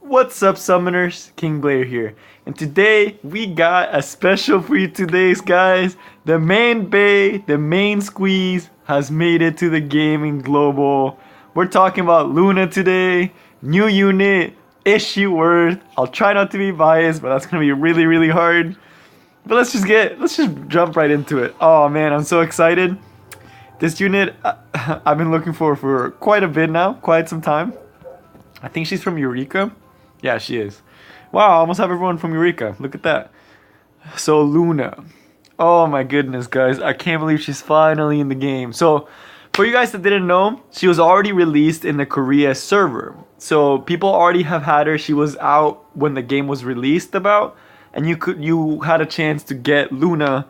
What's up, summoners? King Blair here, and today we got a special for you today, guys. The main bay, the main squeeze has made it to the gaming global. We're talking about Luna today, new unit, issue worth. I'll try not to be biased, but that's gonna be really hard. But let's just jump right into it. Oh man, I'm so excited. This unit I've been looking for quite a bit now, quite some time. I think she's from Eureka. Yeah, she is. Wow, I almost have everyone from Eureka. Look at that. So, Luna. Oh my goodness, guys. I can't believe she's finally in the game. So, for you guys that didn't know, she was already released in the Korea server. So, people already have had her. She was out when the game was released about. And you had a chance to get Luna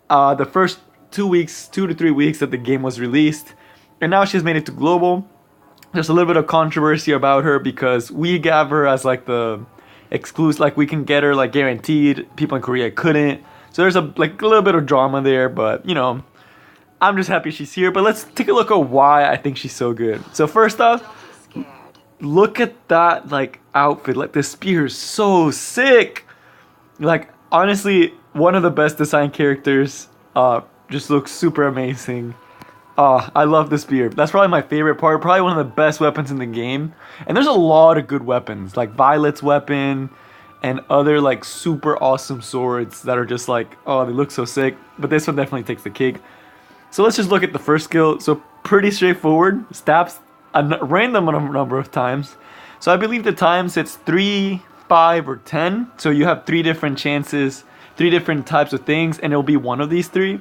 the first 2 to 3 weeks that the game was released. And now she's made it to global. There's a little bit of controversy about her because we got her as like the exclusive, like we can get her like guaranteed. People in Korea couldn't. So there's a little bit of drama there, but you know, I'm just happy she's here. But let's take a look at why I think she's so good. So first off, look at that like outfit. Like the spear is so sick. Like honestly, one of the best designed characters. Just looks super amazing. I love the spear. That's probably my favorite part. Probably one of the best weapons in the game. And there's a lot of good weapons, like Violet's weapon and other like super awesome swords that are just like, oh, they look so sick. But this one definitely takes the cake. So let's just look at the first skill. So pretty straightforward. Stabs a random number of times. So I believe the times it's 3, 5, or 10. So you have 3 different chances, 3 different types of things, and it'll be one of these 3.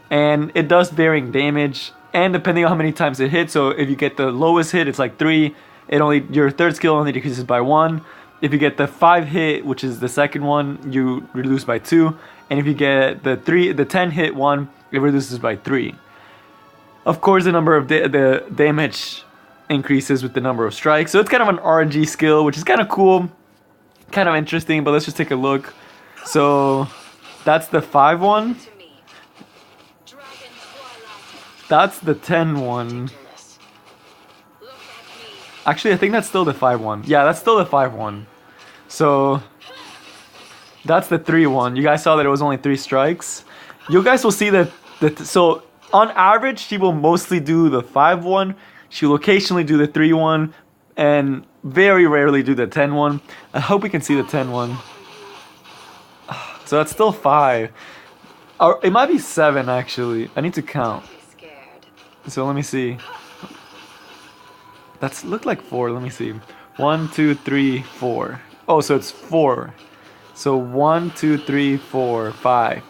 And it does varying damage, and depending on how many times it hits. So if you get the lowest hit, it's like 3. Your third skill only decreases by 1. If you get the 5 hit, which is the second one, you reduce by 2. And if you get the 10 hit one, it reduces by 3. Of course, the number of the damage increases with the number of strikes. So it's kind of an RNG skill, which is kind of cool, kind of interesting. But let's just take a look. So that's the 5 one. That's the 10 one. Actually, I think that's still the 5 one. Yeah, that's still the 5 one. So that's the 3 one. You guys saw that it was only 3 strikes. You guys will see that. So on average, she will mostly do the 5 one. She will occasionally do the 3 one, and very rarely do the 10 one. I hope we can see the 10 one. So that's still 5. Or it might be 7 actually. I need to count. So let me see. That's looked like 4. Let me see. 1, 2, 3, 4. Oh, so it's 4. So 1, 2, 3, 4, 5.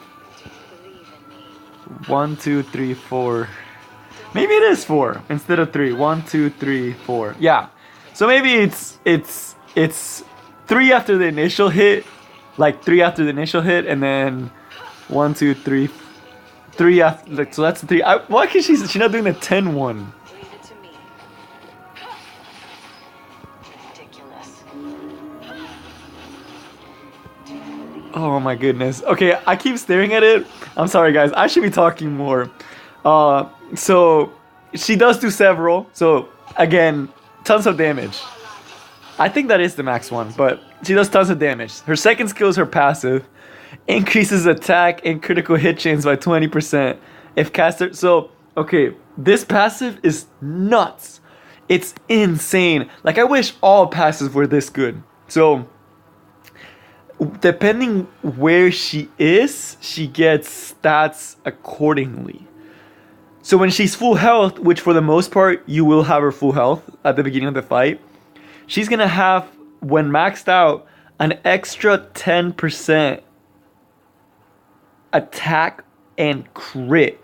1, 2, 3, 4. Maybe it is 4 instead of 3. 1, 2, 3, 4. Yeah. So maybe it's 3 after the initial hit, like 3 after the initial hit, and then 1, 2, 3. 3 after, like, so that's 3. Why can she's not doing the 10 one? Oh my goodness. Okay, I keep staring at it. I'm sorry, guys. I should be talking more. So she does do several. So again, tons of damage. I think that is the max one, but she does tons of damage. Her second skill is her passive. Increases attack and critical hit chance by 20% if caster. So, okay, this passive is nuts. It's insane. Like, I wish all passives were this good. So, depending where she is, she gets stats accordingly. So, when she's full health, which for the most part, you will have her full health at the beginning of the fight, she's gonna have, when maxed out, an extra 10% attack and crit.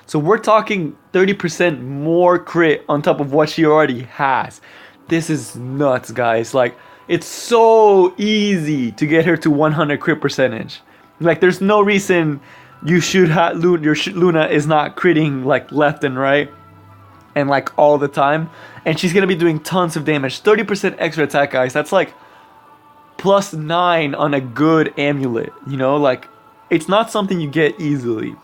So we're talking 30% more crit on top of what she already has. This is nuts, guys. Like, it's so easy to get her to 100 crit percentage. Like, there's no reason you should have your Luna is not critting like left and right and like all the time, and she's gonna be doing tons of damage. 30% extra attack, guys. That's like plus 9 on a good amulet, you know, like it's not something you get easily.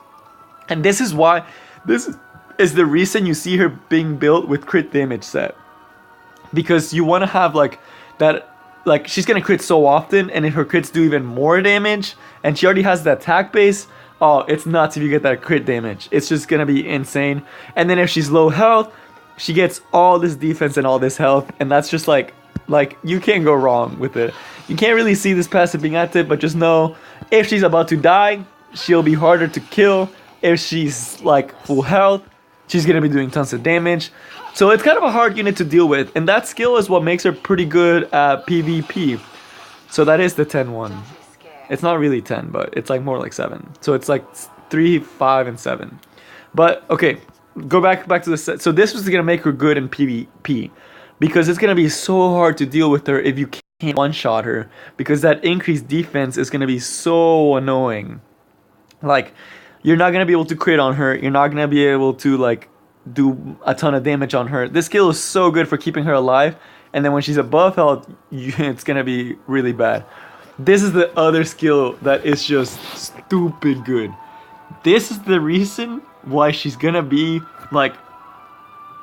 And this is why, this is the reason you see her being built with crit damage set. Because you want to have like that like she's gonna crit so often, and if her crits do even more damage, and she already has the attack base, oh, it's nuts if you get that crit damage. It's just gonna be insane. And then if she's low health, she gets all this defense and all this health, and that's just like you can't go wrong with it. You can't really see this passive being active, but just know if she's about to die, she'll be harder to kill. If she's like full health, she's gonna be doing tons of damage. So it's kind of a hard unit to deal with, and that skill is what makes her pretty good at PvP. So that is the 10-1. It's not really 10, but it's like more like 7. So it's like 3, 5, and 7. But okay, go back to the set. So this was gonna make her good in PvP, because it's gonna be so hard to deal with her if you can't one-shot her, because that increased defense is gonna be so annoying. Like, you're not gonna be able to crit on her. You're not gonna be able to like do a ton of damage on her. This skill is so good for keeping her alive, and then when she's above health, it's gonna be really bad. This is the other skill that is just stupid good. This is the reason why she's gonna be like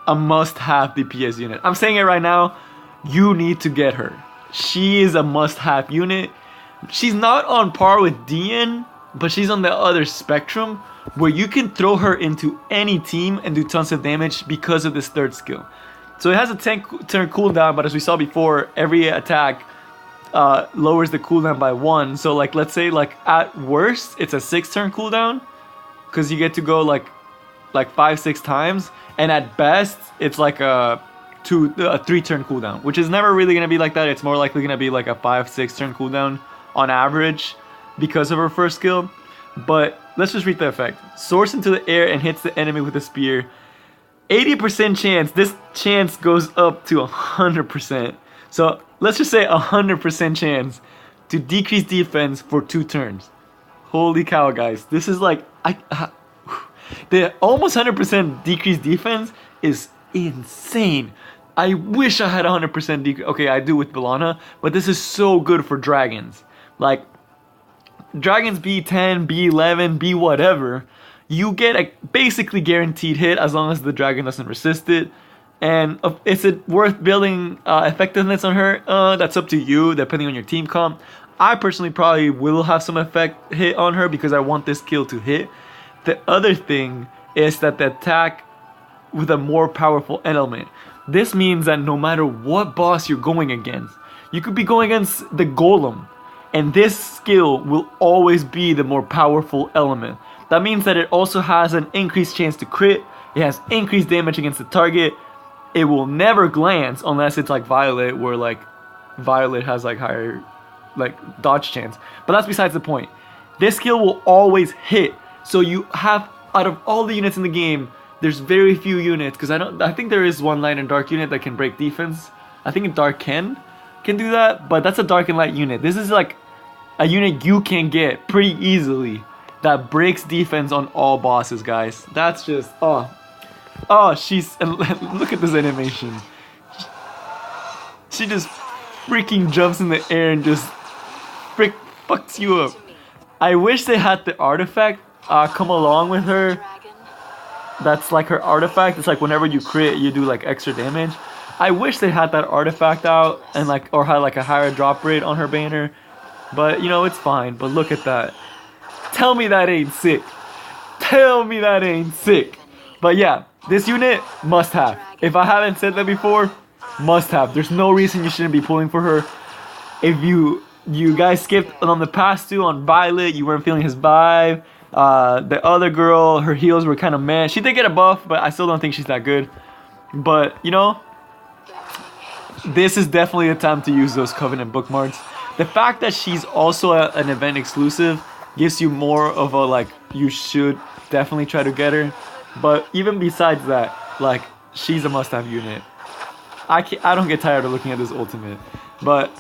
a must-have DPS unit. I'm saying it right now, you need to get her. She is a must-have unit. She's not on par with DN, but she's on the other spectrum, where you can throw her into any team and do tons of damage because of this third skill. So it has a 10-turn cooldown, but as we saw before, every attack lowers the cooldown by 1. So like, let's say like at worst, it's a 6-turn cooldown, because you get to go like 5-6 times, and at best, it's like a 3-turn cooldown, which is never really gonna be like that. It's more likely gonna be like a 5-6-turn cooldown on average, because of her first skill. But let's just read the effect. Soars into the air and hits the enemy with a spear. 80% chance. This chance goes up to 100%. So let's just say 100% chance to decrease defense for 2 turns. Holy cow, guys. This is like... the almost 100% decreased defense is insane. I wish I had 100% decrease. Okay, I do with Bellana, but this is so good for dragons. Like, dragons B10, B11, B whatever, you get a basically guaranteed hit as long as the dragon doesn't resist it. And is it worth building effectiveness on her? That's up to you, depending on your team comp. I personally probably will have some effect hit on her because I want this kill to hit. The other thing is that the attack with a more powerful element. This means that no matter what boss you're going against, you could be going against the golem, and this skill will always be the more powerful element. That means that it also has an increased chance to crit. It has increased damage against the target. It will never glance unless it's like Violet, where like Violet has like higher like dodge chance. But that's besides the point. This skill will always hit. So you have, out of all the units in the game, there's very few units, because I think there is one light and dark unit that can break defense. I think dark can do that, but that's a dark and light unit. This is like a unit you can get pretty easily that breaks defense on all bosses, guys. That's just she's, and look at this animation. She just freaking jumps in the air and just fucks you up. I wish they had the artifact come along with her. That's like her artifact. It's like whenever you crit, you do like extra damage. I wish they had that artifact out and like, or had like a higher drop rate on her banner. But you know, it's fine. But look at that. Tell me that ain't sick. Tell me that ain't sick. But yeah, this unit must have. If I haven't said that before, must have. There's no reason you shouldn't be pulling for her. If you guys skipped on the past 2 on Violet, you weren't feeling his vibe. The other girl, her heals were kind of meh. She did get a buff, but I still don't think she's that good. But you know, this is definitely a time to use those Covenant bookmarks. The fact that she's also an event exclusive gives you more of a like, you should definitely try to get her. But even besides that, like, she's a must-have unit. I don't get tired of looking at this ultimate. But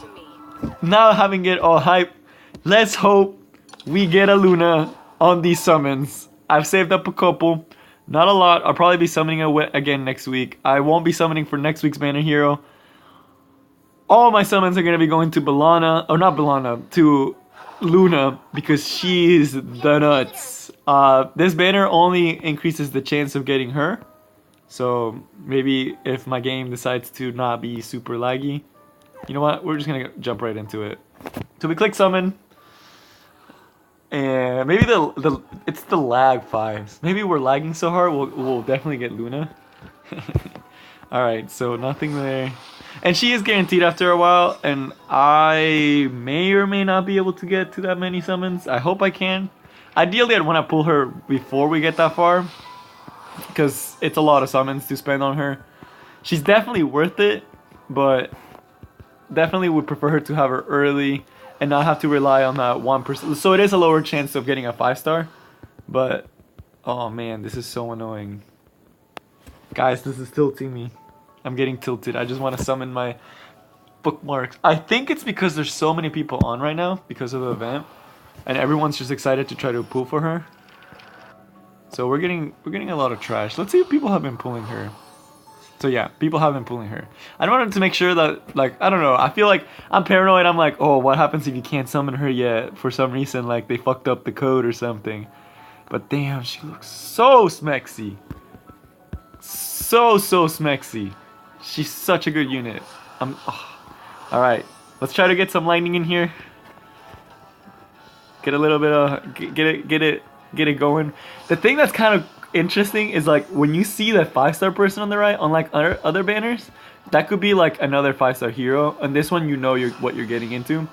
now having it all hype, let's hope we get a Luna on these summons. I've saved up a couple, not a lot. I'll probably be summoning it again next week. I won't be summoning for next week's banner hero. All my summons are going to be going to Bellana, or not Bellana, to Luna, because she's the nuts. This banner only increases the chance of getting her. So maybe if my game decides to not be super laggy, You know what? We're just gonna jump right into it. So we click summon. And maybe it's the lag fives. Maybe we're lagging so hard, we'll definitely get Luna. Alright, so nothing there. And she is guaranteed after a while, and I may or may not be able to get to that many summons. I hope I can. Ideally, I'd want to pull her before we get that far, because it's a lot of summons to spend on her. She's definitely worth it, but definitely would prefer her to have her early and not have to rely on that 1%. So it is a lower chance of getting a 5-star, but oh man, this is so annoying. Guys, this is tilting me. I'm getting tilted. I just want to summon my bookmarks. I think it's because there's so many people on right now because of the event, and everyone's just excited to try to pull for her. So we're getting a lot of trash. Let's see if people have been pulling her. So yeah, people have been pulling her. I wanted to make sure that, like, I don't know, I feel like I'm paranoid. I'm like, oh, what happens if you can't summon her yet for some reason, like they fucked up the code or something. But damn, she looks so smexy. So smexy. She's such a good unit. Alright, let's try to get some lightning in here. Get a little bit of, get it going. The thing that's kind of interesting is, like, when you see that 5-star person on the right, unlike other banners, that could be like another 5-star hero, and this one you know what you're getting into.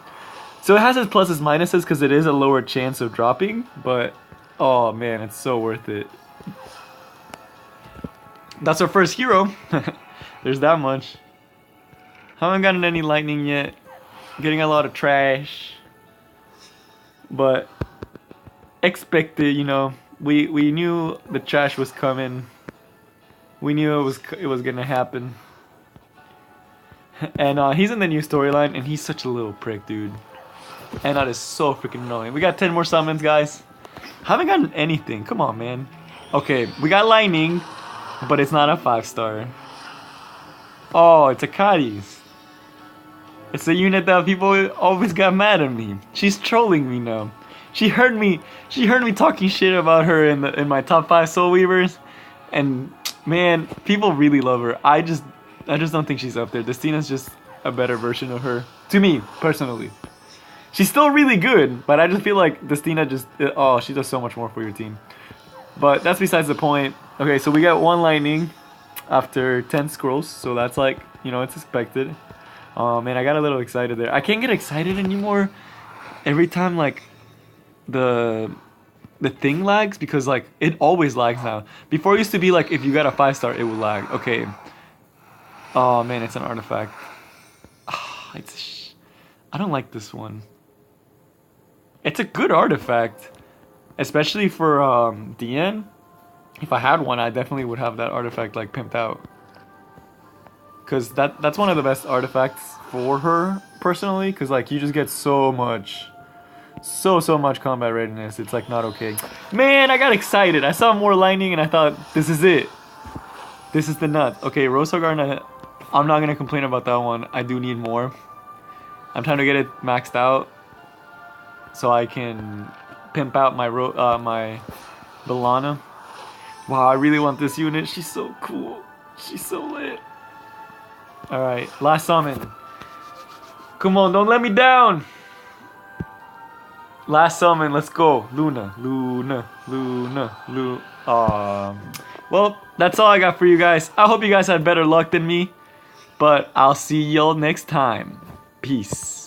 So it has its pluses minuses because it is a lower chance of dropping, but oh man, it's so worth it. That's our first hero. There's that much. Haven't gotten any lightning yet. Getting a lot of trash, but expected, you know. We knew the trash was coming. We knew it was gonna happen. And he's in the new storyline, and he's such a little prick, dude. And that is so freaking annoying. We got 10 more summons, guys. Haven't gotten anything. Come on, man. Okay, we got lightning, but it's not a 5-star. Oh, it's a Kadi's. It's a unit that people always got mad at me. She's trolling me now. She heard me talking shit about her in my top 5 Soul Weavers, and man, people really love her. I just don't think she's up there. Destina's just a better version of her, to me personally. She's still really good, but I just feel like Destina just, oh, she does so much more for your team. But that's besides the point. Okay, so we got 1 lightning after 10 scrolls, so that's, like, you know, it's expected. Oh man, I got a little excited there. I can't get excited anymore every time, like, the thing lags, because, like, it always lags now. Before it used to be like if you got a 5-star it would lag. Okay. Oh man, it's an artifact. I don't like this one. It's a good artifact, especially for DN. If I had one, I definitely would have that artifact, like, pimped out, because that's one of the best artifacts for her personally, because, like, you just get so much combat readiness. It's, like, not okay. Man, I got excited. I saw more lightning and I thought, this is it. This is the nut. Okay, Rosa Garnet, I'm not gonna complain about that one. I do need more. I'm trying to get it maxed out so I can pimp out my my Belana. Wow, I really want this unit. She's so cool. She's so lit. Alright, last summon. Come on, don't let me down. Last summon, let's go. Luna. Well, that's all I got for you guys. I hope you guys had better luck than me, but I'll see y'all next time. Peace.